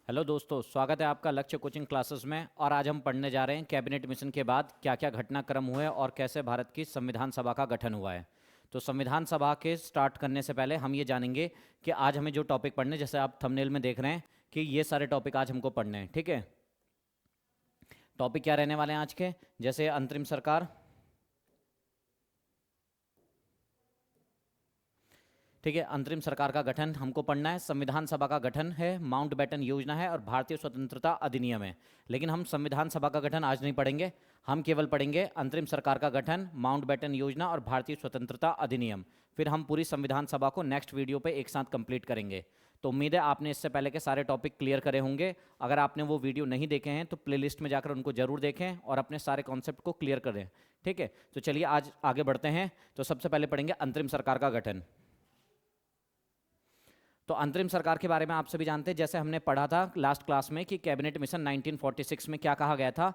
Hello दोस्तों, स्वागत है आपका लक्ष्य कोचिंग क्लासेस में। और आज हम पढ़ने जा रहे हैं कैबिनेट मिशन के बाद क्या क्या घटनाक्रम हुए और कैसे भारत की संविधान सभा का गठन हुआ है। तो संविधान सभा के स्टार्ट करने से पहले हम ये जानेंगे कि आज हमें जो टॉपिक पढ़ने, जैसे आप थंबनेल में देख रहे हैं कि ये सारे टॉपिक आज हमको पढ़ने हैं। ठीक है, टॉपिक क्या रहने वाले हैं आज के, जैसे अंतरिम सरकार। ठीक है, अंतरिम सरकार का गठन हमको पढ़ना है, संविधान सभा का गठन है, माउंटबेटन योजना है और भारतीय स्वतंत्रता अधिनियम है। लेकिन हम संविधान सभा का गठन आज नहीं पढ़ेंगे, हम केवल पढ़ेंगे अंतरिम सरकार का गठन, माउंटबेटन योजना और भारतीय स्वतंत्रता अधिनियम। फिर हम पूरी संविधान सभा को नेक्स्ट वीडियो पे एक साथ कंप्लीट करेंगे। तो उम्मीद है आपने इससे पहले के सारे टॉपिक क्लियर करे होंगे। अगर आपने वो वीडियो नहीं देखे हैं तो प्लेलिस्ट में जाकर उनको जरूर देखें और अपने सारे कॉन्सेप्ट को क्लियर करें। ठीक है, तो चलिए आज आगे बढ़ते हैं। तो सबसे पहले पढ़ेंगे अंतरिम सरकार का गठन। तो अंतरिम सरकार के बारे में आप सभी जानते हैं, जैसे हमने पढ़ा था लास्ट क्लास में कि कैबिनेट मिशन 1946 में क्या कहा गया था।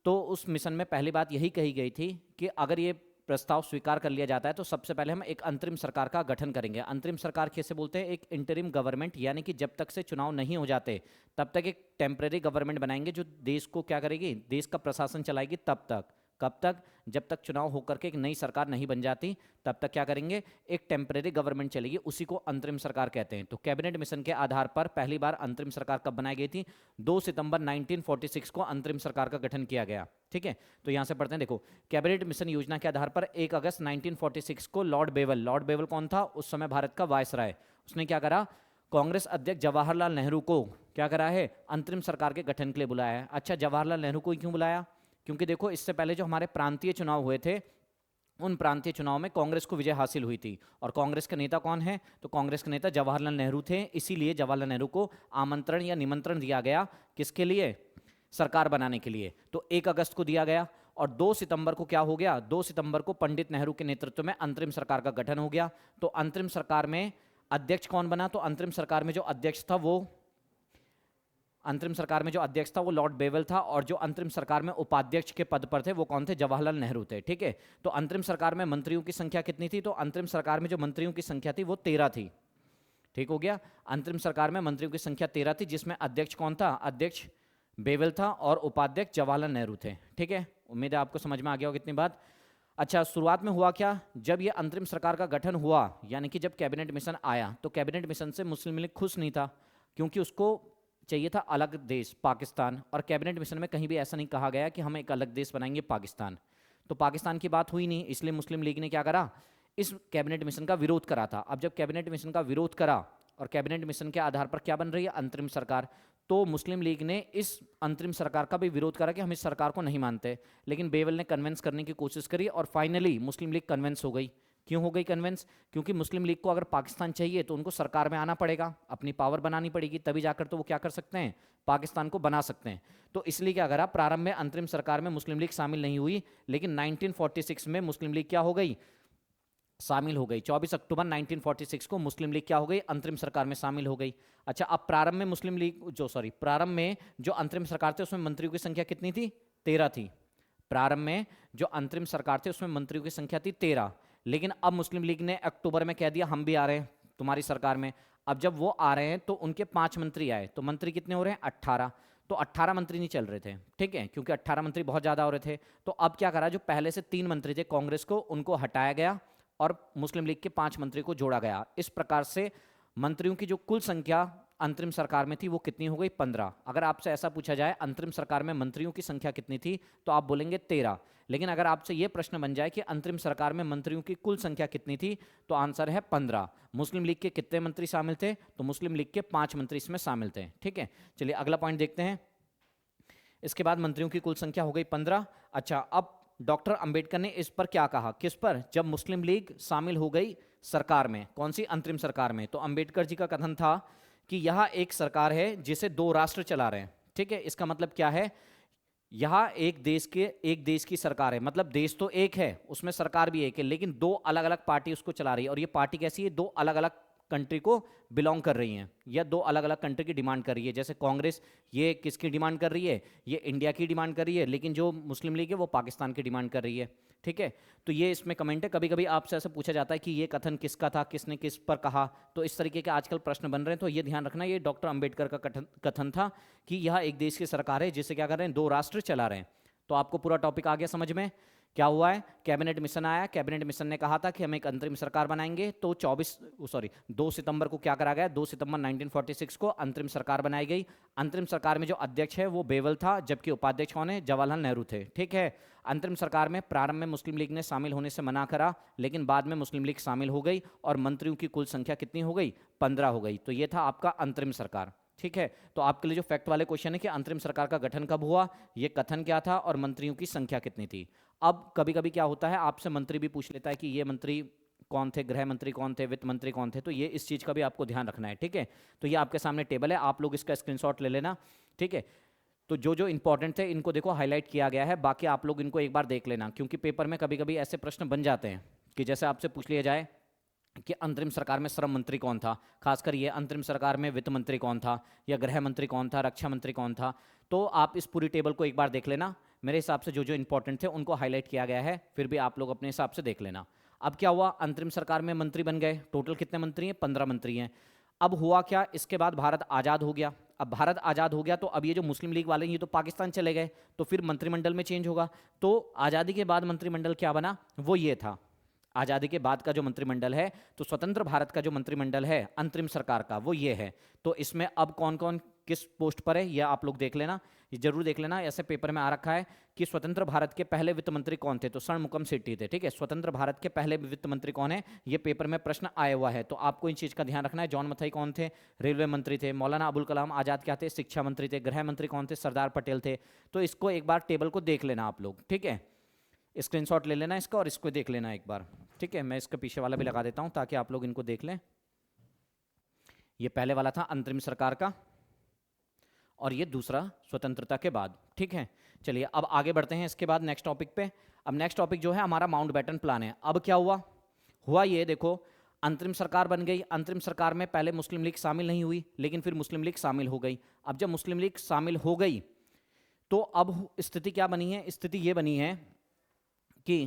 तो उस मिशन में पहली बात यही कही गई थी कि अगर ये प्रस्ताव स्वीकार कर लिया जाता है तो सबसे पहले हम एक अंतरिम सरकार का गठन करेंगे। अंतरिम सरकार कैसे बोलते हैं? एक इंटरिम गवर्नमेंट, यानी कि जब तक से चुनाव नहीं हो जाते तब तक एक टेम्परेरी गवर्नमेंट बनाएंगे जो देश को क्या करेगी, देश का प्रशासन चलाएगी। तब तक, कब तक? जब तक चुनाव होकर के एक नई सरकार नहीं बन जाती तब तक क्या करेंगे, एक टेम्परेरी गवर्नमेंट चलेगी। उसी को अंतरिम सरकार कहते हैं। तो कैबिनेट मिशन के आधार पर पहली बार अंतरिम सरकार कब बनाई गई थी? 2 सितंबर 1946 को अंतरिम सरकार का गठन किया गया। ठीक है, तो यहां से पढ़ते हैं। देखो, कैबिनेट मिशन योजना के आधार पर 1 अगस्त 1946 को लॉर्ड बेवल कौन था उस समय? भारत का वायसराय। उसने क्या करा? कांग्रेस अध्यक्ष जवाहरलाल नेहरू को क्या करा है? अंतरिम सरकार के गठन के लिए बुलाया है। अच्छा, जवाहरलाल नेहरू को क्यों बुलाया? क्योंकि देखो, इससे पहले जो हमारे प्रांतीय चुनाव हुए थे उन प्रांतीय चुनाव में कांग्रेस को विजय हासिल हुई थी। और कांग्रेस के नेता कौन है? तो कांग्रेस के नेता जवाहरलाल नेहरू थे। इसीलिए जवाहरलाल नेहरू को आमंत्रण या निमंत्रण दिया गया। किसके लिए? सरकार बनाने के लिए। तो 1 अगस्त को दिया गया और 2 सितंबर को क्या हो गया? 2 सितंबर को पंडित नेहरू के नेतृत्व में अंतरिम सरकार का गठन हो गया। तो अंतरिम सरकार में अध्यक्ष कौन बना? तो अंतरिम सरकार में जो अध्यक्ष था वो लॉर्ड बेवल था। और जो अंतरिम सरकार में उपाध्यक्ष के पद पर थे वो कौन थे? जवाहरलाल नेहरू थे। ठीक है, तो अंतरिम सरकार में मंत्रियों की संख्या कितनी थी? तो अंतरिम सरकार में जो मंत्रियों की संख्या थी वो 13 थी। ठीक हो गया, अंतरिम सरकार में मंत्रियों की संख्या 13 थी, जिसमें अध्यक्ष कौन था? अध्यक्ष बेवल था और उपाध्यक्ष जवाहरलाल नेहरू थे। ठीक है, उम्मीद है आपको समझ में आ गया होगा कितनी बात। अच्छा, शुरुआत में हुआ क्या? जब ये अंतरिम सरकार का गठन हुआ, यानी कि जब कैबिनेट मिशन आया, तो कैबिनेट मिशन से मुस्लिम लीग खुश नहीं था, क्योंकि उसको चाहिए था अलग देश पाकिस्तान। और कैबिनेट मिशन में कहीं भी ऐसा नहीं कहा गया कि हम एक अलग देश बनाएंगे पाकिस्तान। तो पाकिस्तान की बात हुई नहीं, इसलिए मुस्लिम लीग ने क्या करा? इस कैबिनेट मिशन का विरोध करा था। अब जब कैबिनेट मिशन का विरोध करा और कैबिनेट मिशन के आधार पर क्या बन रही है? अंतरिम सरकार। तो मुस्लिम लीग ने इस अंतरिम सरकार का भी विरोध करा कि हम इस सरकार को नहीं मानते। लेकिन बेवल ने कन्विंस करने की कोशिश करी और फाइनली मुस्लिम लीग कन्विंस हो गई। क्यों हो गई कन्विंस? क्योंकि मुस्लिम लीग को अगर पाकिस्तान चाहिए तो उनको सरकार में आना पड़ेगा, अपनी पावर बनानी पड़ेगी, तभी जाकर तो वो क्या कर सकते हैं? पाकिस्तान को बना सकते हैं। तो इसलिए क्या करा? प्रारंभ में अंतरिम सरकार में मुस्लिम लीग शामिल नहीं हुई, लेकिन 1946 में मुस्लिम लीग क्या हो गई? शामिल हो गई। 24 अक्टूबर 1946 को मुस्लिम लीग क्या हो गई? अंतरिम सरकार में शामिल हो गई। अच्छा, अब प्रारंभ में प्रारंभ में जो अंतरिम सरकार थे उसमें मंत्रियों की संख्या कितनी थी? 13 थी। प्रारंभ में जो अंतरिम सरकार थे उसमें मंत्रियों की संख्या थी 13। लेकिन अब मुस्लिम लीग ने अक्टूबर में कह दिया हम भी आ रहे हैं तुम्हारी सरकार में। अब जब वो आ रहे हैं तो उनके 5 मंत्री आए, तो मंत्री कितने हो रहे हैं? 18। तो 18 मंत्री नहीं चल रहे थे, ठीक है, क्योंकि 18 मंत्री बहुत ज्यादा हो रहे थे। तो अब क्या करा? जो पहले से 3 मंत्री थे कांग्रेस को, उनको हटाया गया और मुस्लिम लीग के 5 मंत्री को जोड़ा गया। इस प्रकार से मंत्रियों की जो कुल संख्या अंतरिम सरकार में थी वो कितनी हो गई? 15। अगर आपसे ऐसा पूछा जाए अंतरिम सरकार में मंत्रियों की संख्या कितनी थी, तो आप बोलेंगे 13। लेकिन अगर आपसे ये प्रश्न बन जाए कि अंतरिम सरकार में मंत्रियों की कुल संख्या कितनी थी, तो आंसर है 15। मुस्लिम लीग के कितने मंत्री शामिल थे? तो मुस्लिम लीग के 5 मंत्री इसमें शामिल थे। ठीक है, चलिए अगला पॉइंट देखते हैं। इसके बाद मंत्रियों की कुल संख्या हो गई 15। अच्छा, अब डॉक्टर अंबेडकर ने इस पर क्या कहा? किस पर? जब मुस्लिम लीग शामिल हो गई सरकार में, कौन सी? अंतरिम सरकार में। तो अंबेडकर जी का कथन था कि यह एक सरकार है जिसे 2 राष्ट्र चला रहे हैं। ठीक है, इसका मतलब क्या है? यह एक देश की सरकार है, मतलब देश तो एक है, उसमें सरकार भी एक है, लेकिन 2 अलग अलग पार्टी उसको चला रही है। और ये पार्टी कैसी है? 2 अलग अलग कंट्री को बिलोंग कर रही हैं, या दो अलग अलग कंट्री की डिमांड कर रही है। जैसे कांग्रेस ये किसकी डिमांड कर रही है, ये इंडिया की डिमांड कर रही है, लेकिन जो मुस्लिम लीग है वो पाकिस्तान की डिमांड कर रही है। ठीक है, तो ये इसमें कमेंट है। कभी कभी आपसे ऐसे पूछा जाता है कि ये कथन किसका था, किसने किस पर कहा, तो इस तरीके के आजकल प्रश्न बन रहे हैं। तो ये ध्यान रखना, ये डॉक्टर अंबेडकर का कथन था कि यह एक देश की सरकार है जिसे क्या कर रहे हैं, दो राष्ट्र चला रहे हैं। तो आपको पूरा टॉपिक आ गया समझ में। क्या हुआ है, कैबिनेट मिशन आया, कैबिनेट मिशन ने कहा था कि हम एक अंतरिम सरकार बनाएंगे, तो 2 सितंबर को क्या करा गया, 2 सितंबर 1946 को अंतरिम सरकार बनाई गई। अंतरिम सरकार में जो अध्यक्ष है वो बेवल था, जबकि उपाध्यक्ष कौन है, जवाहरलाल नेहरू थे। ठीक है, अंतरिम सरकार में प्रारंभ में मुस्लिम लीग ने शामिल होने से मना करा, लेकिन बाद में मुस्लिम लीग शामिल हो गई और मंत्रियों की कुल संख्या कितनी हो गई, 15 हो गई। तो ये था आपका अंतरिम सरकार। ठीक है, तो आपके लिए जो फैक्ट वाले क्वेश्चन है कि अंतरिम सरकार का गठन कब हुआ, ये कथन क्या था और मंत्रियों की संख्या कितनी थी। अब कभी कभी क्या होता है, आपसे मंत्री भी पूछ लेता है कि ये मंत्री कौन थे, गृह मंत्री कौन थे, वित्त मंत्री कौन थे, तो ये इस चीज़ का भी आपको ध्यान रखना है। ठीक है, तो ये आपके सामने टेबल है, आप लोग इसका स्क्रीनशॉट ले लेना। ठीक है, तो जो जो इंपॉर्टेंट थे इनको देखो हाईलाइट किया गया है, बाकी आप लोग इनको एक बार देख लेना, क्योंकि पेपर में कभी कभी ऐसे प्रश्न बन जाते हैं कि जैसे आपसे पूछ लिया जाए कि अंतरिम सरकार में श्रम मंत्री कौन था, खासकर ये अंतरिम सरकार में वित्त मंत्री कौन था, या गृह मंत्री कौन था, रक्षा मंत्री कौन था। तो आप इस पूरी टेबल को एक बार देख लेना। मेरे हिसाब से जो जो इंपॉर्टेंट थे उनको हाईलाइट किया गया है, फिर भी आप लोग अपने हिसाब से देख लेना। अब क्या हुआ, अंतरिम सरकार में मंत्री बन गए, टोटल कितने मंत्री हैं, 15 मंत्री हैं। अब हुआ क्या, इसके बाद भारत आज़ाद हो गया। अब भारत आज़ाद हो गया तो अब ये जो मुस्लिम लीग वाले हैं ये तो पाकिस्तान चले गए, तो फिर मंत्रिमंडल में चेंज होगा। तो आज़ादी के बाद मंत्रिमंडल क्या बना, वो ये था। आज़ादी के बाद का जो मंत्रिमंडल है, तो स्वतंत्र भारत का जो मंत्रिमंडल है अंतरिम सरकार का, वो ये है। तो इसमें अब कौन कौन किस पोस्ट पर है यह आप लोग देख लेना, ये जरूर देख लेना। ऐसे पेपर में आ रखा है कि स्वतंत्र भारत के पहले वित्त मंत्री कौन थे, तो षणमुखम सेठी थे। ठीक है, स्वतंत्र भारत के पहले वित्त मंत्री कौन है, ये पेपर में प्रश्न आया हुआ है, तो आपको इन चीज़ का ध्यान रखना है। जॉन मथाई कौन थे, रेलवे मंत्री थे। मौलाना अबुल कलाम आज़ाद क्या थे, शिक्षा मंत्री थे। गृह मंत्री कौन थे, सरदार पटेल थे। तो इसको एक बार टेबल को देख लेना आप लोग। ठीक है, स्क्रीनशॉट ले लेना इसका और इसको देख लेना एक बार। ठीक है, मैं इसका पीछे वाला भी लगा देता हूं ताकि आप लोग इनको देख लें। ये पहले वाला था अंतरिम सरकार का, और ये दूसरा स्वतंत्रता के बाद। ठीक है, चलिए अब आगे बढ़ते हैं इसके बाद नेक्स्ट टॉपिक पे। अब नेक्स्ट टॉपिक जो है हमारा माउंटबेटन प्लान है। अब क्या हुआ, ये देखो, अंतरिम सरकार बन गई। अंतरिम सरकार में पहले मुस्लिम लीग शामिल नहीं हुई, लेकिन फिर मुस्लिम लीग शामिल हो गई। अब जब मुस्लिम लीग शामिल हो गई तो अब स्थिति क्या बनी है, स्थिति ये बनी है कि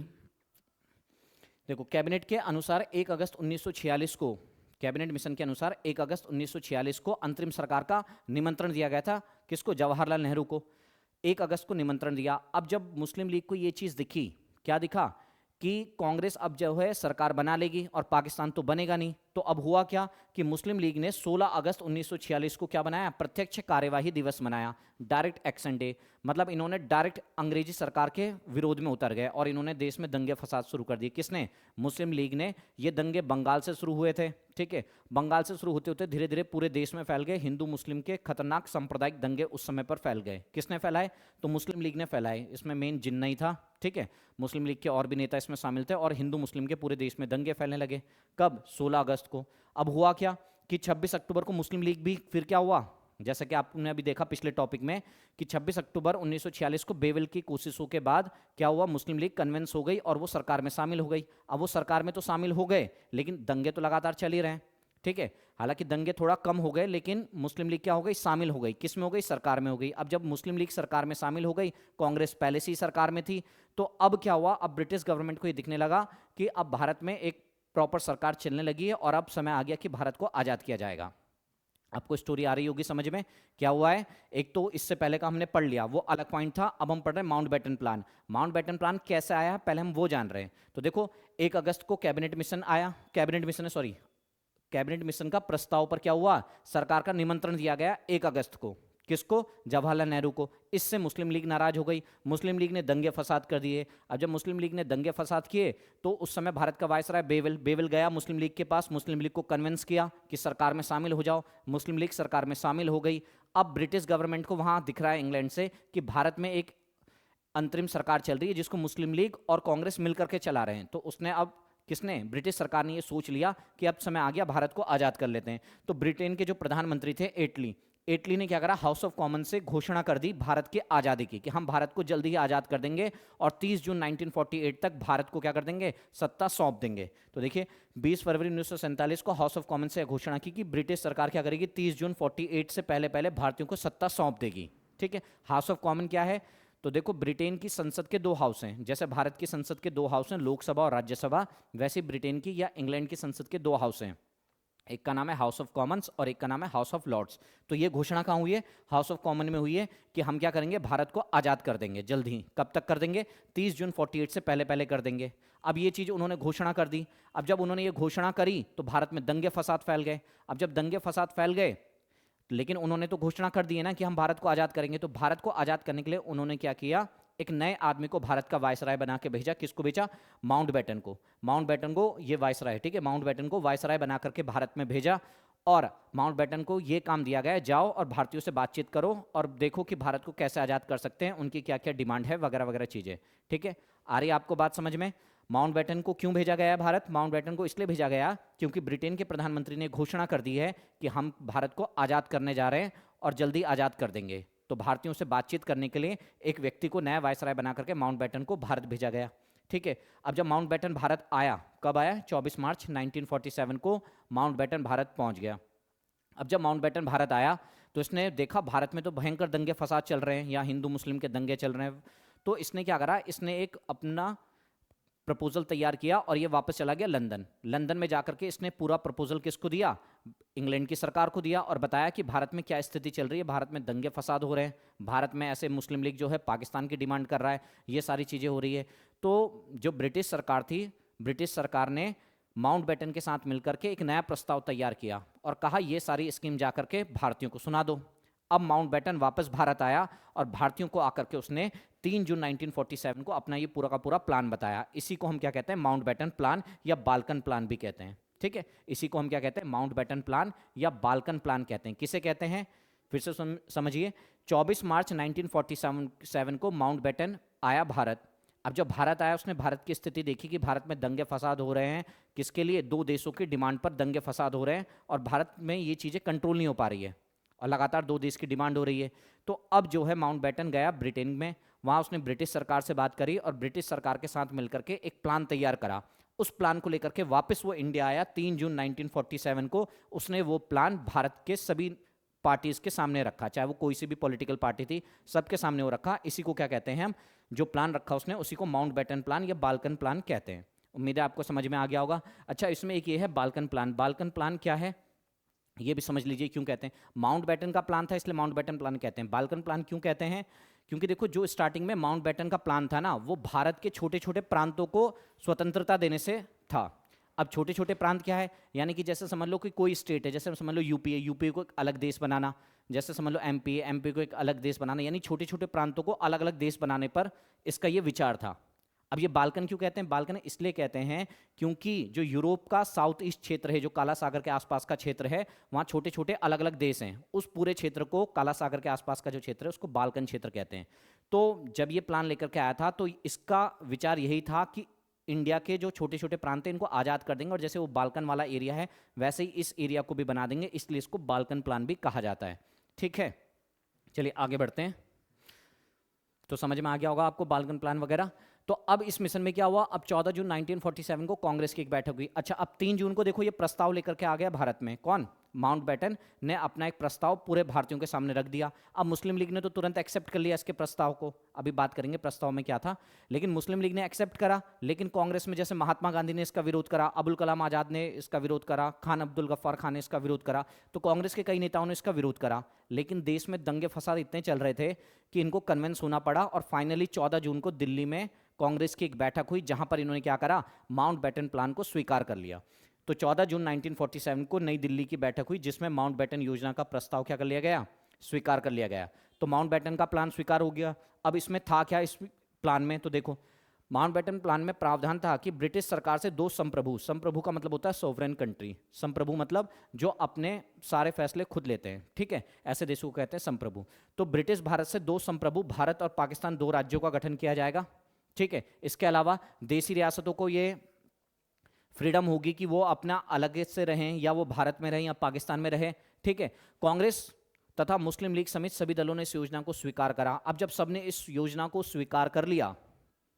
देखो, कैबिनेट के अनुसार 1 अगस्त 1946 को, कैबिनेट मिशन के अनुसार 1 अगस्त 1946 को अंतरिम सरकार का निमंत्रण दिया गया था। किसको, जवाहरलाल नेहरू को। 1 अगस्त को निमंत्रण दिया। अब जब मुस्लिम लीग को ये चीज़ दिखी, क्या दिखा कि कांग्रेस अब जो है सरकार बना लेगी और पाकिस्तान तो बनेगा नहीं, तो अब हुआ क्या कि मुस्लिम लीग ने 16 अगस्त 1946 को क्या बनाया, प्रत्यक्ष कार्यवाही दिवस मनाया, डायरेक्ट एक्शन डे। मतलब इन्होंने डायरेक्ट अंग्रेजी सरकार के विरोध में उतर गए और इन्होंने देश में दंगे फसाद शुरू कर दिए। किसने, मुस्लिम लीग ने। ये दंगे बंगाल से शुरू हुए थे। ठीक है, बंगाल से शुरू होते होते धीरे धीरे पूरे देश में फैल गए। हिंदू मुस्लिम के खतरनाक सांप्रदायिक दंगे उस समय पर फैल गए। किसने फैलाए, तो मुस्लिम लीग ने फैलाए। इसमें मेन जिन्ना ही था। ठीक है, मुस्लिम लीग के और भी नेता इसमें शामिल थे और हिंदू मुस्लिम के पूरे देश में दंगे फैलने लगे। कब, 16 अगस्त को। अब हुआ क्या कि 26 अक्टूबर को मुस्लिम लीग भी फिर क्या हुआ, जैसा कि आपने अभी देखा पिछले टॉपिक में कि 26 अक्टूबर 1946 को बेविल की कोशिशों के बाद क्या हुआ, मुस्लिम लीग कन्विंस हो गई और वो सरकार में शामिल हो गई। अब वो सरकार में तो शामिल हो गए, लेकिन दंगे तो लगातार चल ही रहे हैं। ठीक है, हालांकि दंगे थोड़ा कम हो गए, लेकिन मुस्लिम लीग क्या हो गई, शामिल हो गई। किस में हो गई, सरकार में हो गई। अब जब मुस्लिम लीग सरकार में शामिल हो गई, कांग्रेस पहले से ही सरकार में थी, तो अब क्या हुआ, अब ब्रिटिश गवर्नमेंट को ये दिखने लगा कि अब भारत में एक प्रॉपर सरकार चलने लगी है और अब समय आ गया कि भारत को आज़ाद किया जाएगा। आपको स्टोरी आ रही होगी समझ में, क्या हुआ है। एक तो इससे पहले का हमने पढ़ लिया, वो अलग पॉइंट था। अब हम पढ़ रहे हैं माउंटबेटन प्लान। माउंटबेटन प्लान कैसे आया, पहले हम वो जान रहे हैं। तो देखो, 1 अगस्त को कैबिनेट मिशन आया, कैबिनेट मिशन का प्रस्ताव पर क्या हुआ, सरकार का निमंत्रण दिया गया 1 अगस्त को। किसको, जवाहरलाल नेहरू को। इससे मुस्लिम लीग नाराज हो गई, मुस्लिम लीग ने दंगे फसाद कर दिए। अब जब मुस्लिम लीग ने दंगे फसाद किए तो उस समय भारत का वायसराय बेविल गया मुस्लिम लीग के पास, मुस्लिम लीग को कन्विंस किया कि सरकार में शामिल हो जाओ। मुस्लिम लीग सरकार में शामिल हो गई। अब ब्रिटिश गवर्नमेंट को वहां दिख रहा है इंग्लैंड से कि भारत में एक अंतरिम सरकार चल रही है जिसको मुस्लिम लीग और कांग्रेस मिलकर के चला रहे हैं। तो उसने अब किसने, ब्रिटिश सरकार ने ये सोच लिया कि अब समय आ गया भारत को आज़ाद कर लेते हैं। तो ब्रिटेन के जो प्रधानमंत्री थे एटली, इटली ने क्या करा, हाउस ऑफ कॉमन से घोषणा कर दी भारत की आज़ादी की, कि हम भारत को जल्दी ही आज़ाद कर देंगे और 30 जून 1948 तक भारत को क्या कर देंगे, सत्ता सौंप देंगे। तो देखिए 20 फरवरी 1947 को हाउस ऑफ कॉमन से घोषणा की कि ब्रिटिश सरकार क्या करेगी, 30 जून 48 से पहले पहले भारतीयों को सत्ता सौंप देगी। ठीक है, हाउस ऑफ कॉमन क्या है, तो देखो ब्रिटेन की संसद के 2 हाउस हैं, जैसे भारत की संसद के 2 हाउस हैं, लोकसभा और राज्यसभा, वैसे ब्रिटेन की या इंग्लैंड की संसद के 2 हाउस हैं, एक का नाम है हाउस ऑफ कॉमन्स और एक का नाम है हाउस ऑफ लॉर्ड्स। तो ये घोषणा कहाँ हुई है, हाउस ऑफ कॉमन में हुई है कि हम क्या करेंगे, भारत को आज़ाद कर देंगे जल्द ही। कब तक कर देंगे, 30 जून 48 से पहले पहले कर देंगे। अब ये चीज़ उन्होंने घोषणा कर दी। अब जब उन्होंने ये घोषणा करी तो भारत में दंगे फसाद फैल गए। अब जब दंगे फसाद फैल गए, लेकिन उन्होंने तो घोषणा कर दी है ना कि हम भारत को आज़ाद करेंगे, तो भारत को आज़ाद करने के लिए उन्होंने क्या किया, एक नए आदमी को भारत का वायसराय बना के भेजा। किसको भेजा, माउंटबेटन को। माउंटबेटन को, ये वायसराय, ठीक है, माउंटबेटन को वायसराय बना करके भारत में भेजा और माउंटबेटन को ये काम दिया गया, जाओ और भारतीयों से बातचीत करो और देखो कि भारत को कैसे आज़ाद कर सकते हैं, उनकी क्या क्या डिमांड है वगैरह वगैरह चीज़ें। ठीक है, आ रही आपको बात समझ में। माउंटबेटन को क्यों भेजा गया है भारत, माउंटबेटन को इसलिए भेजा गया क्योंकि ब्रिटेन के प्रधानमंत्री ने घोषणा कर दी है कि हम भारत को आज़ाद करने जा रहे हैं और जल्दी आज़ाद कर देंगे। तो भारतीयों से बातचीत करने के लिए एक व्यक्ति को नया वायसराय बना करके माउंटबेटन को भारत भेजा गया। ठीक है, अब जब माउंटबेटन भारत आया, कब आया, 24 मार्च 1947 को माउंटबेटन भारत पहुंच गया। अब जब माउंटबेटन भारत आया तो इसने देखा भारत में तो भयंकर दंगे फसाद चल रहे हैं, या हिंदू मुस्लिम के दंगे चल रहे हैं। तो इसने क्या करा, इसने एक अपना प्रपोजल तैयार किया और ये वापस चला गया लंदन। लंदन में जाकर के इसने पूरा प्रपोजल किसको दिया, इंग्लैंड की सरकार को दिया और बताया कि भारत में क्या स्थिति चल रही है, भारत में दंगे फसाद हो रहे हैं, भारत में ऐसे मुस्लिम लीग जो है पाकिस्तान की डिमांड कर रहा है, ये सारी चीज़ें हो रही है। तो जो ब्रिटिश सरकार थी, ब्रिटिश सरकार ने माउंटबेटन के साथ मिलकर के एक नया प्रस्ताव तैयार किया और कहा ये सारी स्कीम जाकर के भारतीयों को सुना दो। अब माउंटबेटन वापस भारत आया और भारतीयों को आकर के उसने 3 जून 1947 को अपना ये पूरा का पूरा प्लान बताया। इसी को हम क्या कहते हैं, माउंटबेटन प्लान या बाल्कन प्लान भी कहते हैं। ठीक है, इसी को हम क्या कहते हैं, माउंटबेटन प्लान या बाल्कन प्लान कहते हैं। किसे कहते हैं, फिर से समझिए। 24 मार्च 1947 को माउंटबेटन आया भारत। अब जब भारत आया उसने भारत की स्थिति देखी कि भारत में दंगे फसाद हो रहे हैं, किसके लिए, 2 देशों की डिमांड पर दंगे फसाद हो रहे हैं और भारत में ये चीज़ें कंट्रोल नहीं हो पा रही है और लगातार 2 देश की डिमांड हो रही है। तो अब जो है माउंटबेटन गया ब्रिटेन में, वहाँ उसने ब्रिटिश सरकार से बात करी और ब्रिटिश सरकार के साथ मिलकर के एक प्लान तैयार करा। उस प्लान को लेकर के वापस वो इंडिया आया 3 जून 1947 को। उसने वो प्लान भारत के सभी पार्टीज के सामने रखा, चाहे वो कोई सी भी पॉलिटिकल पार्टी थी, सबके सामने वो रखा। इसी को क्या कहते हैं हम, जो प्लान रखा उसने उसी को माउंटबेटन प्लान या बाल्कन प्लान कहते हैं। उम्मीद है आपको समझ में आ गया होगा। अच्छा, इसमें एक ये है बाल्कन प्लान। बाल्कन प्लान क्या है ये भी समझ लीजिए, क्यों कहते हैं। माउंटबेटन का प्लान था इसलिए माउंटबेटन प्लान कहते हैं। बाल्कन प्लान क्यों कहते हैं, क्योंकि देखो जो स्टार्टिंग में माउंटबेटन का प्लान था ना, वो भारत के छोटे छोटे प्रांतों को स्वतंत्रता देने से था। अब छोटे छोटे प्रांत क्या है, यानी कि जैसे समझ लो कि कोई स्टेट है, जैसे समझ लो यूपी है, यूपी को एक अलग देश बनाना, जैसे समझ लो एमपी है, एमपी को एक अलग देश बनाना, यानी छोटे छोटे प्रांतों को अलग अलग देश बनाने पर इसका ये विचार था। अब ये बाल्कन क्यों कहते हैं, बाल्कन इसलिए कहते हैं क्योंकि जो यूरोप का साउथ ईस्ट क्षेत्र है, जो काला सागर के आसपास का क्षेत्र है, वहाँ छोटे छोटे अलग अलग देश हैं। उस पूरे क्षेत्र को, काला सागर के आसपास का जो क्षेत्र है, उसको बाल्कन क्षेत्र कहते हैं। तो जब ये प्लान लेकर के आया था तो इसका विचार यही था कि इंडिया के जो छोटे छोटे प्रांत हैं इनको आज़ाद कर देंगे और जैसे वो बाल्कन वाला एरिया है वैसे ही इस एरिया को भी बना देंगे, इसलिए इसको बाल्कन प्लान भी कहा जाता है। ठीक है, चलिए आगे बढ़ते हैं। तो समझ में आ गया होगा आपको बाल्कन प्लान वगैरह। तो अब इस मिशन में क्या हुआ, अब 14 जून 1947 को कांग्रेस की एक बैठक हुई। अच्छा, अब 3 जून को देखो ये प्रस्ताव लेकर के आ गया भारत में, कौन, माउंटबेटन ने अपना एक प्रस्ताव पूरे भारतीयों के सामने रख दिया। अब मुस्लिम लीग ने तो तुरंत एक्सेप्ट कर लिया इसके प्रस्ताव को, अभी बात करेंगे प्रस्ताव में क्या था। लेकिन मुस्लिम लीग ने एक्सेप्ट करा, लेकिन कांग्रेस में जैसे महात्मा गांधी ने इसका विरोध करा, अबुल कलाम आजाद ने इसका विरोध करा, खान अब्दुल गफ्फार खान ने इसका विरोध करा, तो कांग्रेस के कई नेताओं ने इसका विरोध करा। लेकिन देश में दंगे फसाद इतने चल रहे थे कि इनको कन्विंस होना पड़ा और फाइनली 14 जून को दिल्ली में कांग्रेस की एक बैठक हुई जहां पर इन्होंने क्या करा, माउंटबेटन प्लान को स्वीकार कर लिया। तो 14 जून 1947 को नई दिल्ली की बैठक हुई जिसमें माउंटबेटन योजना का प्रस्ताव क्या कर लिया गया, स्वीकार कर लिया गया। तो माउंटबेटन का प्लान स्वीकार हो गया। अब इसमें था क्या इस प्लान में, तो देखो माउंटबेटन प्लान में प्रावधान था कि ब्रिटिश सरकार से 2 संप्रभु, संप्रभु का मतलब होता है सोवरेन कंट्री, संप्रभु मतलब जो अपने सारे फैसले खुद लेते हैं, ठीक है, ऐसे देशों को कहते हैं संप्रभु। तो ब्रिटिश भारत से 2 संप्रभु, भारत और पाकिस्तान, 2 राज्यों का गठन किया जाएगा। ठीक है, इसके अलावा देशी रियासतों को ये फ्रीडम होगी कि वो अपना अलग से रहें, या वो भारत में रहें या पाकिस्तान में रहें। ठीक है, कांग्रेस तथा मुस्लिम लीग समेत सभी दलों ने इस योजना को स्वीकार करा। अब जब सबने इस योजना को स्वीकार कर लिया,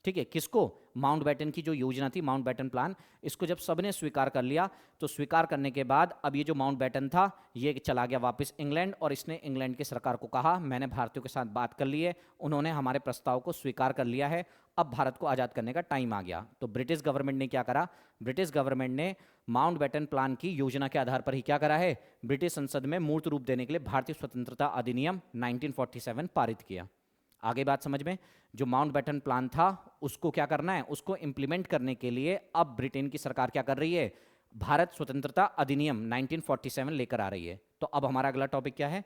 ठीक है, किसको? माउंटबेटन की जो योजना थी, माउंटबेटन प्लान, इसको जब सबने स्वीकार कर लिया, तो स्वीकार करने के बाद अब ये जो माउंटबेटन था ये चला गया वापस इंग्लैंड, और इसने इंग्लैंड की सरकार को कहा मैंने भारतीयों के साथ बात कर ली है, उन्होंने हमारे प्रस्ताव को स्वीकार कर लिया है, अब भारत को आज़ाद करने का टाइम आ गया। तो ब्रिटिश गवर्नमेंट ने क्या करा? ब्रिटिश गवर्नमेंट ने माउंटबेटन प्लान की योजना के आधार पर ही क्या करा है? ब्रिटिश संसद में मूर्त रूप देने के लिए भारतीय स्वतंत्रता अधिनियम 1947 पारित किया। आगे बात समझ में? जो माउंटबेटन प्लान था उसको क्या करना है? उसको इंप्लीमेंट करने के लिए अब ब्रिटेन की सरकार क्या कर रही है? भारत स्वतंत्रता अधिनियम 1947 लेकर आ रही है। तो अब हमारा अगला टॉपिक क्या है?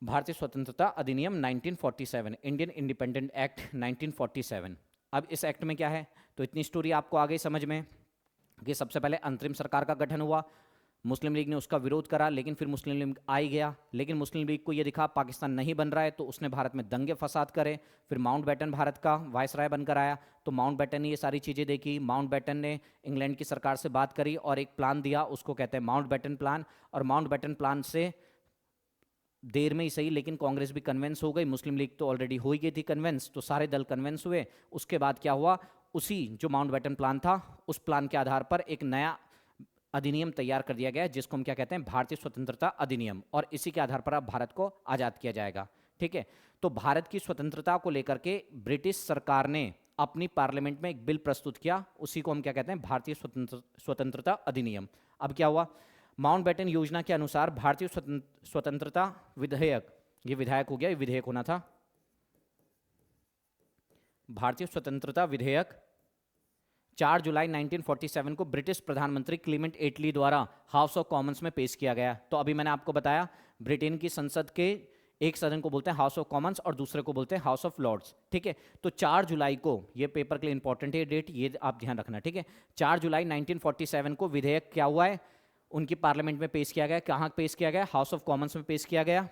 भारतीय स्वतंत्रता अधिनियम 1947, इंडियन इंडिपेंडेंट एक्ट 1947। अब इस एक्ट में क्या है? तो इतनी स्टोरी आपको आ गई समझ में कि सबसे पहले अंतरिम सरकार का गठन हुआ, मुस्लिम लीग ने उसका विरोध करा, लेकिन फिर मुस्लिम लीग आ ही गया। लेकिन मुस्लिम लीग को ये दिखा पाकिस्तान नहीं बन रहा है, तो उसने भारत में दंगे फसाद करे। फिर माउंटबेटन भारत का वायसराय बनकर आया, तो माउंटबेटन ने ये सारी चीज़ें देखी। माउंटबेटन ने इंग्लैंड की सरकार से बात करी और एक प्लान दिया, उसको कहते हैं माउंटबेटन प्लान। और माउंटबेटन प्लान से देर में ही सही लेकिन कांग्रेस भी कन्विंस हो गई, मुस्लिम लीग तो ऑलरेडी हो ही गई थी कन्विंस, तो सारे दल कन्विंस हुए। उसके बाद क्या हुआ? उसी जो माउंटबेटन प्लान था उस प्लान के आधार पर एक नया अधिनियम तैयार कर दिया गया जिसको हम क्या कहते हैं? भारतीय स्वतंत्रता अधिनियम। और इसी के आधार पर अब भारत को आज़ाद किया जाएगा। ठीक है, तो भारत की स्वतंत्रता को लेकर के ब्रिटिश सरकार ने अपनी पार्लियामेंट में एक बिल प्रस्तुत किया, उसी को हम क्या कहते हैं? भारतीय स्वतंत्रता अधिनियम। अब क्या हुआ? माउंटबेटन योजना के अनुसार भारतीय स्वतंत्रता विधेयक, ये विधायक हो गया, ये विधेयक होना था, भारतीय स्वतंत्रता विधेयक 4 जुलाई 1947 को ब्रिटिश प्रधानमंत्री क्लीमेंट एटली द्वारा हाउस ऑफ कॉमन्स में पेश किया गया। तो अभी मैंने आपको बताया ब्रिटेन की संसद के एक सदन को बोलते हैं हाउस ऑफ कॉमन्स और दूसरे को बोलते हैं हाउस ऑफ लॉर्ड्स। ठीक है, तो 4 जुलाई को, ये पेपर के लिए इंपॉर्टेंट है डेट, ये आप ध्यान रखना। ठीक है, 4 जुलाई 1947 को विधेयक क्या हुआ है? उनकी पार्लियामेंट में पेश किया गया। कहाँ पेश किया गया? हाउस ऑफ कॉमन्स में पेश किया गया।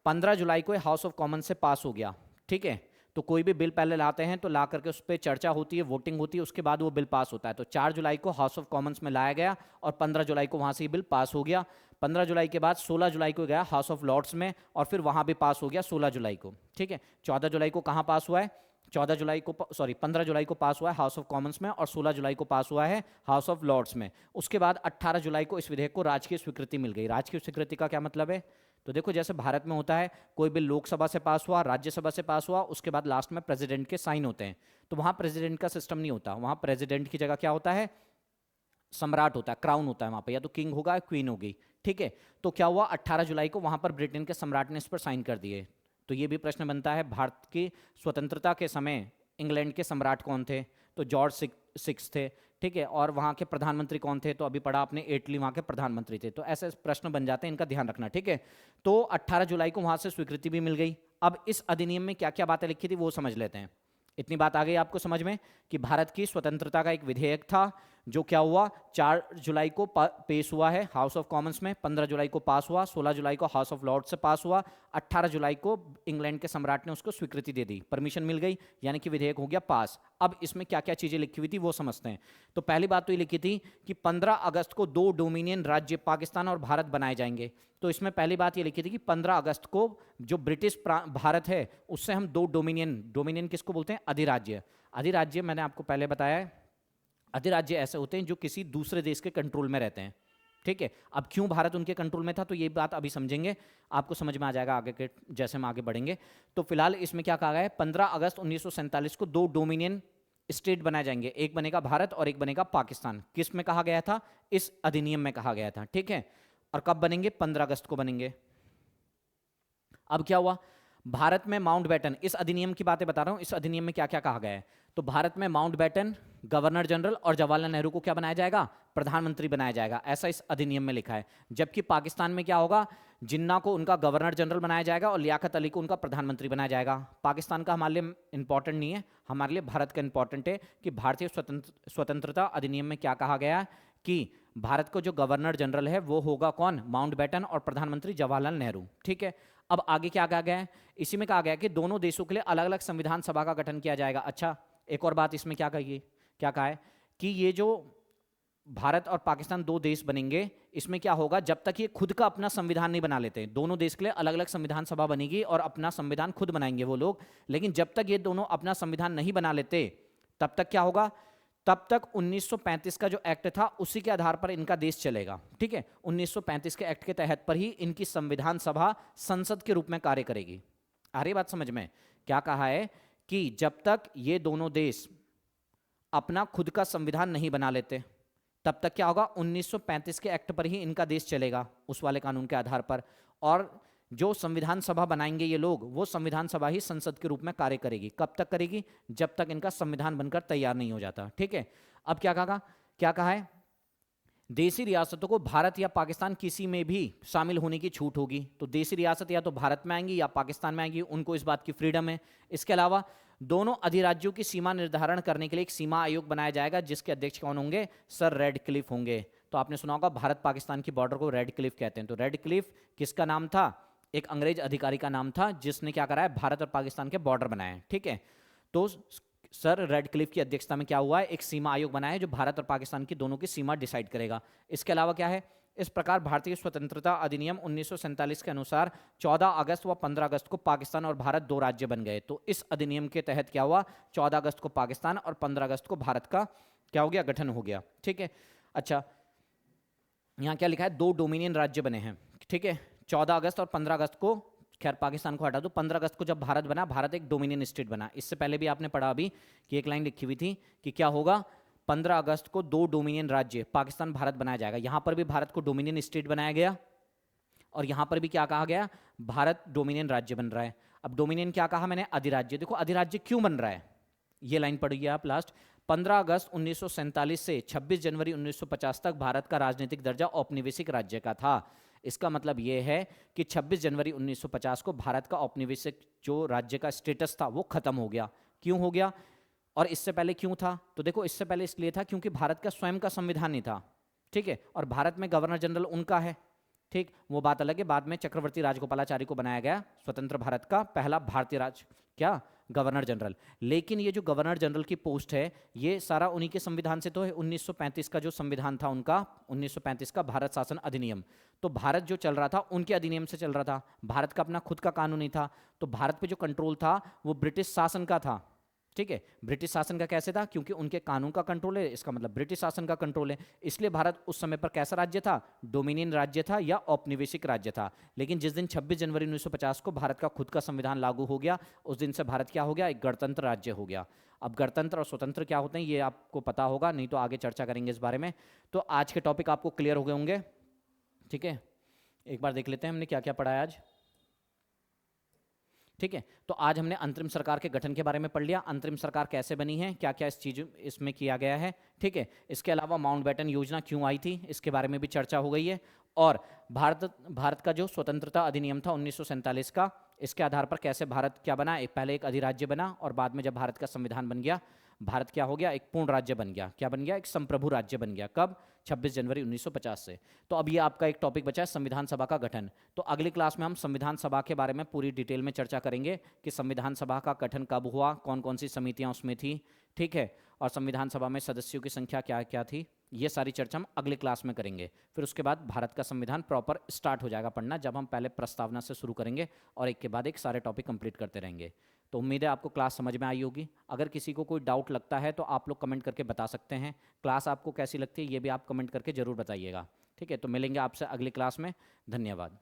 15 जुलाई को हाउस ऑफ कॉमन्स से पास हो गया। ठीक है, तो कोई भी बिल पहले लाते हैं तो ला करके उस पर चर्चा होती है, वोटिंग होती है, उसके बाद वो बिल पास होता है। तो 4 जुलाई को हाउस ऑफ कॉमन्स में लाया गया और 15 जुलाई को वहाँ से ये बिल पास हो गया। 15 जुलाई के बाद 16 जुलाई को गया हाउस ऑफ लॉर्ड्स में और फिर वहाँ भी पास हो गया 16 जुलाई को। ठीक है, 14 जुलाई को कहाँ पास हुआ है? 14 जुलाई को, सॉरी 15 जुलाई को पास हुआ है हाउस ऑफ कॉमन्स में और 16 जुलाई को पास हुआ है हाउस ऑफ लॉर्ड्स में। उसके बाद 18 जुलाई को इस विधेयक को राजकीय स्वीकृति मिल गई। राजकीय स्वीकृति का क्या मतलब है? तो देखो जैसे भारत में होता है, कोई बिल लोकसभा से पास हुआ, राज्यसभा से पास हुआ, उसके बाद लास्ट में प्रेसिडेंट के साइन होते हैं। तो वहाँ प्रेसिडेंट का सिस्टम नहीं होता, वहाँ प्रेसिडेंट की जगह क्या होता है? सम्राट होता है, क्राउन होता है वहाँ पे, या तो किंग होगा या क्वीन होगी। ठीक है, तो क्या हुआ? 18 जुलाई को वहाँ पर ब्रिटेन के सम्राट ने इस पर साइन कर दिए। तो ये भी प्रश्न बनता है, भारत की स्वतंत्रता के समय इंग्लैंड के सम्राट कौन थे? तो जॉर्ज 6 थे। ठीक है, और वहाँ के प्रधानमंत्री कौन थे? तो अभी पढ़ा आपने, एटली वहाँ के प्रधानमंत्री थे। तो ऐसे प्रश्न बन जाते हैं, इनका ध्यान रखना। ठीक है, तो 18 जुलाई को वहाँ से स्वीकृति भी मिल गई। अब इस अधिनियम में क्या क्या बातें लिखी थी वो समझ लेते हैं। इतनी बात आ गई आपको समझ में कि भारत की स्वतंत्रता का एक विधेयक था जो क्या हुआ? 4 जुलाई को पेश हुआ है हाउस ऑफ कॉमन्स में, 15 जुलाई को पास हुआ, 16 जुलाई को हाउस ऑफ लॉर्ड्स से पास हुआ, 18 जुलाई को इंग्लैंड के सम्राट ने उसको स्वीकृति दे दी, परमिशन मिल गई, यानी कि विधेयक हो गया पास। अब इसमें क्या क्या चीजें लिखी हुई थी वो समझते हैं। तो पहली बात तो ये लिखी थी कि 15 अगस्त को 2 डोमिनियन राज्य पाकिस्तान और भारत बनाए जाएंगे। तो इसमें पहली बात ये लिखी थी कि 15 अगस्त को जो ब्रिटिश भारत है उससे हम 2 डोमिनियन किसको बोलते हैं? अधिराज्य। अधिराज्य मैंने आपको पहले बताया है, अधिराज्य ऐसे होते हैं जो किसी दूसरे देश के कंट्रोल में रहते हैं। ठीक है, अब क्यों भारत उनके कंट्रोल में था तो ये बात अभी समझेंगे, आपको समझ में आ जाएगा आगे के जैसे हम आगे बढ़ेंगे। तो फिलहाल इसमें क्या कहा गया है? 15 अगस्त 1947 को 2 डोमिनियन स्टेट बनाए जाएंगे, एक बनेगा भारत और एक बनेगा पाकिस्तान। किस में कहा गया था? इस अधिनियम में कहा गया था। ठीक है, और कब बनेंगे? 15 अगस्त को बनेंगे। अब क्या हुआ? भारत में माउंटबेटन, इस अधिनियम की बातें बता रहा हूं, इस अधिनियम में क्या क्या कहा गया है। तो भारत में माउंटबेटन, गवर्नर जनरल और जवाहरलाल नेहरू को क्या बनाया जाएगा? प्रधानमंत्री बनाया जाएगा, ऐसा इस अधिनियम में लिखा है। जबकि पाकिस्तान में क्या होगा? जिन्ना को उनका गवर्नर जनरल बनाया जाएगा और लियाकत अली को उनका प्रधानमंत्री बनाया जाएगा। पाकिस्तान का हमारे लिए इंपॉर्टेंट नहीं है, हमारे लिए भारत का इंपॉर्टेंट है कि भारतीय स्वतंत्रता अधिनियम में क्या कहा गया कि भारत को जो गवर्नर जनरल है वो होगा कौन? माउंटबेटन, और प्रधानमंत्री जवाहरलाल नेहरू। ठीक है, अब आगे क्या कहा गया है? इसी में कहा गया है कि दोनों देशों के लिए अलग अलग संविधान सभा का गठन किया जाएगा। अच्छा, एक और बात इसमें क्या कही, क्या कहा है कि ये जो भारत और पाकिस्तान दो देश बनेंगे, इसमें क्या होगा, जब तक ये खुद का अपना संविधान नहीं बना लेते, दोनों देश के लिए अलग अलग संविधान सभा बनेगी और अपना संविधान खुद बनाएंगे वो लोग, लेकिन जब तक ये दोनों अपना संविधान नहीं बना लेते तब तक क्या होगा, तब तक 1935 का जो एक्ट था उसी के आधार पर इनका देश चलेगा। ठीक है, 1935 के एक्ट के तहत पर ही इनकी संविधान सभा संसद के रूप में कार्य करेगी। आ रही बात समझ में? क्या कहा है कि जब तक ये दोनों देश अपना खुद का संविधान नहीं बना लेते तब तक क्या होगा, 1935 के एक्ट पर ही इनका देश चलेगा, उस वाले कानून के आधार पर। और जो संविधान सभा बनाएंगे ये लोग, वो संविधान सभा ही संसद के रूप में कार्य करेगी। कब तक करेगी? जब तक इनका संविधान बनकर तैयार नहीं हो जाता। ठीक है, अब क्या कहा है, देशी रियासतों को भारत या पाकिस्तान किसी में भी शामिल होने की छूट होगी। तो देशी रियासत या तो भारत में आएंगी या पाकिस्तान में आएंगी, उनको इस बात की फ्रीडम है। इसके अलावा दोनों अधिराज्यों की सीमा निर्धारण करने के लिए एक सीमा आयोग बनाया जाएगा, जिसके अध्यक्ष कौन होंगे? सर रेडक्लिफ होंगे। तो आपने सुना होगा भारत पाकिस्तान की बॉर्डर को रेडक्लिफ कहते हैं। तो रेडक्लिफ किसका नाम था? एक अंग्रेज अधिकारी का नाम था, जिसने क्या करा है, भारत और पाकिस्तान के बॉर्डर बनाए हैं। ठीक है, तो सर रेडक्लिफ की अध्यक्षता में क्या हुआ है, एक सीमा आयोग बनाया है जो भारत और पाकिस्तान की दोनों की सीमा डिसाइड करेगा। इसके अलावा क्या है, इस प्रकार भारतीय स्वतंत्रता अधिनियम 1947 के अनुसार 14 अगस्त व 15 अगस्त को पाकिस्तान और भारत दो राज्य बन गए। तो इस अधिनियम के तहत क्या हुआ, 14 अगस्त को पाकिस्तान और 15 अगस्त को भारत का क्या हो गया, गठन हो गया। ठीक है, अच्छा यहाँ क्या लिखा है, दो डोमिनियन राज्य बने हैं। ठीक है, 14 अगस्त और 15 अगस्त को, खैर पाकिस्तान को हटा दो, 15 अगस्त को जब भारत बना, भारत एक डोमिनियन स्टेट बना। इससे पहले भी आपने पढ़ा अभी कि एक लाइन लिखी हुई थी कि क्या होगा, 15 अगस्त को दो डोमिनियन राज्य पाकिस्तान भारत बनाया जाएगा। यहां पर भी भारत को डोमिनियन स्टेट बनाया गया और यहां पर भी क्या कहा गया, भारत डोमिनियन राज्य बन रहा है। अब डोमिनियन क्या कहा मैंने, अधिराज्य। देखो अधिराज्य क्यों बन रहा है, ये लाइन पढ़िए आप लास्ट। 15 अगस्त 1947 से 26 जनवरी 1950 तक भारत का राजनीतिक दर्जा औपनिवेशिक राज्य का था। इसका मतलब यह है कि 26 जनवरी 1950 को भारत का औपनिवेशिक जो राज्य का स्टेटस था वो खत्म हो गया। क्यों हो गया और इससे पहले क्यों था? तो देखो इससे पहले इसलिए था क्योंकि भारत का स्वयं का संविधान नहीं था। ठीक है, और भारत में गवर्नर जनरल उनका है। ठीक, वो बात अलग है, बाद में चक्रवर्ती राजगोपालाचारी को बनाया गया स्वतंत्र भारत का पहला भारतीय राज क्या गवर्नर जनरल। लेकिन ये जो गवर्नर जनरल की पोस्ट है ये सारा उन्हीं के संविधान से तो है। 1935 का जो संविधान था उनका, 1935 का भारत शासन अधिनियम, तो भारत जो चल रहा था उनके अधिनियम से चल रहा था। भारत का अपना खुद का कानून नहीं था, तो भारत पे जो कंट्रोल था वो ब्रिटिश शासन का था। ठीक है, ब्रिटिश शासन का कैसे था, क्योंकि उनके कानून का कंट्रोल है, इसका मतलब ब्रिटिश शासन का कंट्रोल है। इसलिए भारत उस समय पर कैसा राज्य था, डोमिनियन राज्य था या औपनिवेशिक राज्य था। लेकिन जिस दिन 26 जनवरी 1950 को भारत का खुद का संविधान लागू हो गया, उस दिन से भारत क्या हो गया, एक गणतंत्र राज्य हो गया। अब गणतंत्र और स्वतंत्र क्या होते हैं ये आपको पता होगा, नहीं तो आगे चर्चा करेंगे इस बारे में। तो आज के टॉपिक आपको क्लियर हो गए होंगे। ठीक है, एक बार देख लेते हैं हमने क्या क्या पढ़ा है आज। ठीक है, तो आज हमने अंतरिम सरकार के गठन के बारे में पढ़ लिया, अंतरिम सरकार कैसे बनी है, क्या क्या इस चीज इसमें किया गया है। ठीक है, इसके अलावा माउंटबेटन योजना क्यों आई थी इसके बारे में भी चर्चा हो गई है। और भारत का जो स्वतंत्रता अधिनियम था 1947 का, इसके आधार पर कैसे भारत क्या बना, पहले एक अधिराज्य बना और बाद में जब भारत का संविधान बन गया, भारत क्या हो गया, एक पूर्ण राज्य बन गया। क्या बन गया, एक संप्रभु राज्य बन गया। कब, 26 जनवरी 1950 से। तो अब ये आपका एक टॉपिक बचा है संविधान सभा का गठन। तो अगली क्लास में हम संविधान सभा के बारे में पूरी डिटेल में चर्चा करेंगे कि संविधान सभा का गठन कब हुआ, कौन कौन सी समितियां उसमें थी। ठीक है, और संविधान सभा में सदस्यों की संख्या क्या क्या थी, ये सारी चर्चा हम अगले क्लास में करेंगे। फिर उसके बाद भारत का संविधान प्रॉपर स्टार्ट हो जाएगा पढ़ना, जब हम पहले प्रस्तावना से शुरू करेंगे और एक के बाद एक सारे टॉपिक कंप्लीट करते रहेंगे। तो उम्मीद है आपको क्लास समझ में आई होगी। अगर किसी को कोई डाउट लगता है तो आप लोग कमेंट करके बता सकते हैं। क्लास आपको कैसी लगती है ये भी आप कमेंट करके ज़रूर बताइएगा। ठीक है, तो मिलेंगे आपसे अगली क्लास में। धन्यवाद।